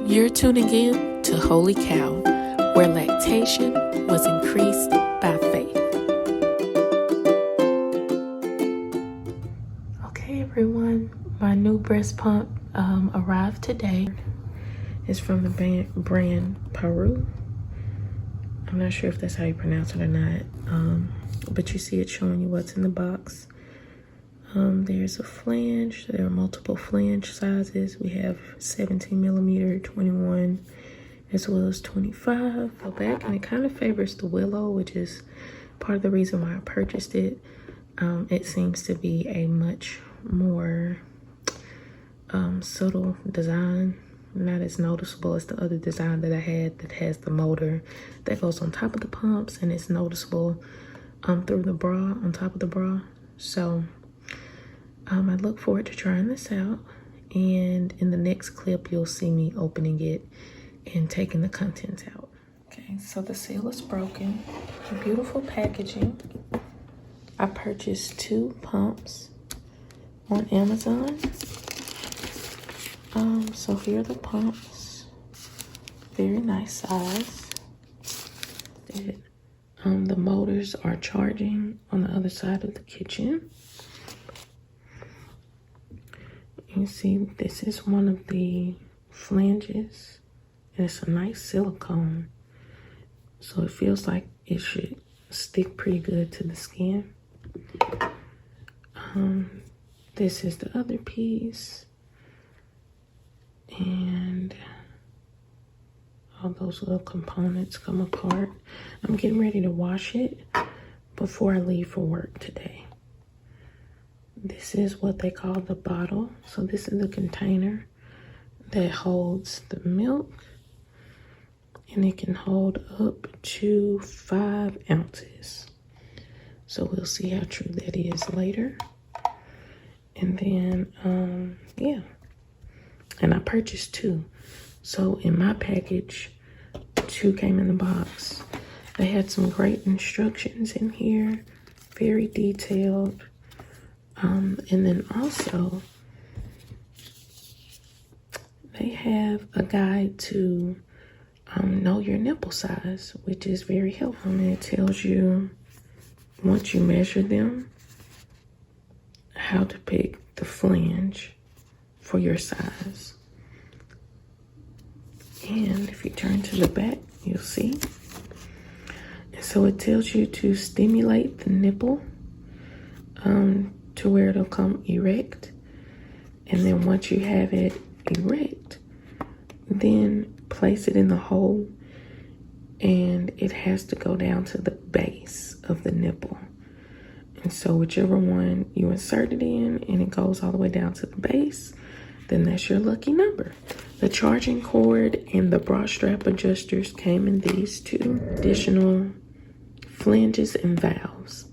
You're tuning in to Holy Cow, where lactation was increased by faith. Okay, everyone, my new breast pump arrived today. It's from the brand Peru. I'm not sure if that's how you pronounce it or not, but you see it showing you what's in the box. There's a flange. There are multiple flange sizes. We have 17 millimeter, 21, as well as 25. Go back, and it kind of favors the willow, which is part of the reason why I purchased it. It seems to be a much more subtle design, not as noticeable as the other design that I had that has the motor that goes on top of the pumps, and it's noticeable through the bra, on top of the bra. So I look forward to trying this out, and in the next clip you'll see me opening it and taking the contents out. Okay, so the seal is broken. Beautiful packaging. I purchased 2 pumps on Amazon. So here are the pumps. Very nice size. The motors are charging on the other side of the kitchen. You see, this is one of the flanges, and it's a nice silicone, so it feels like it should stick pretty good to the skin. This is the other piece, and all those little components come apart. I'm getting ready to wash it before I leave for work today. This is what they call the bottle. So this is the container that holds the milk, and it can hold up to 5 ounces. So we'll see how true that is later. And then, yeah. And I purchased 2. So in my package, 2 came in the box. They had some great instructions in here, very detailed. And then also, they have a guide to know your nipple size, which is very helpful. And it tells you, once you measure them, how to pick the flange for your size. And if you turn to the back, you'll see. And so it tells you to stimulate the nipple to where it'll come erect. And then once you have it erect, then place it in the hole, and it has to go down to the base of the nipple. And so whichever one you insert it in and it goes all the way down to the base, then that's your lucky number. The charging cord and the bra strap adjusters came in these 2. Additional flanges and valves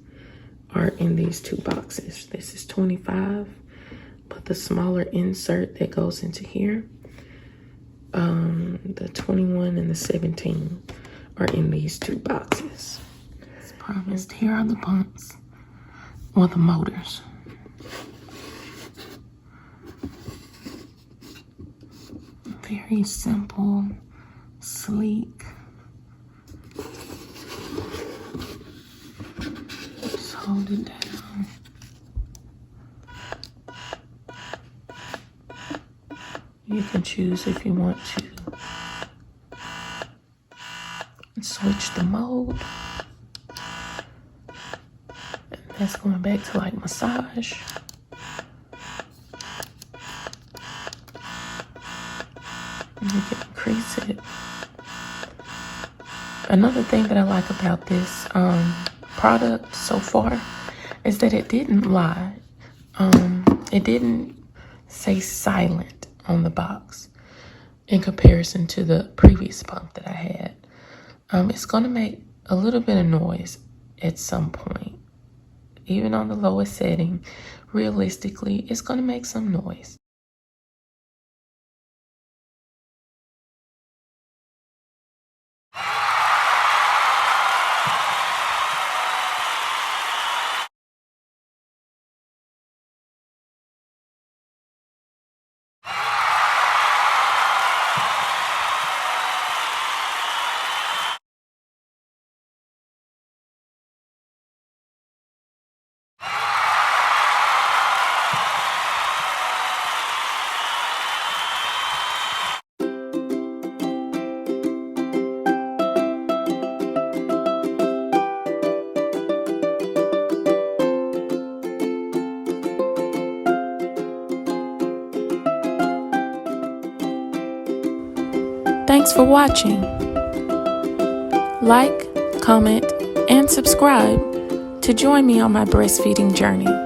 are in these 2 boxes. This is 25, but the smaller insert that goes into here, the 21 and the 17 are in these 2 boxes. As promised, here are the pumps, or the motors. Very simple, sleek. Just hold it down. You can choose if you want to switch the mode. And that's going back to like massage. And you can increase it. Another thing that I like about this product so far is that it didn't lie. It didn't say silent on the box in comparison to the previous pump that I had. It's going to make a little bit of noise at some point. Even on the lowest setting, realistically, it's going to make some noise. Thanks for watching. Like, comment, and subscribe to join me on my breastfeeding journey.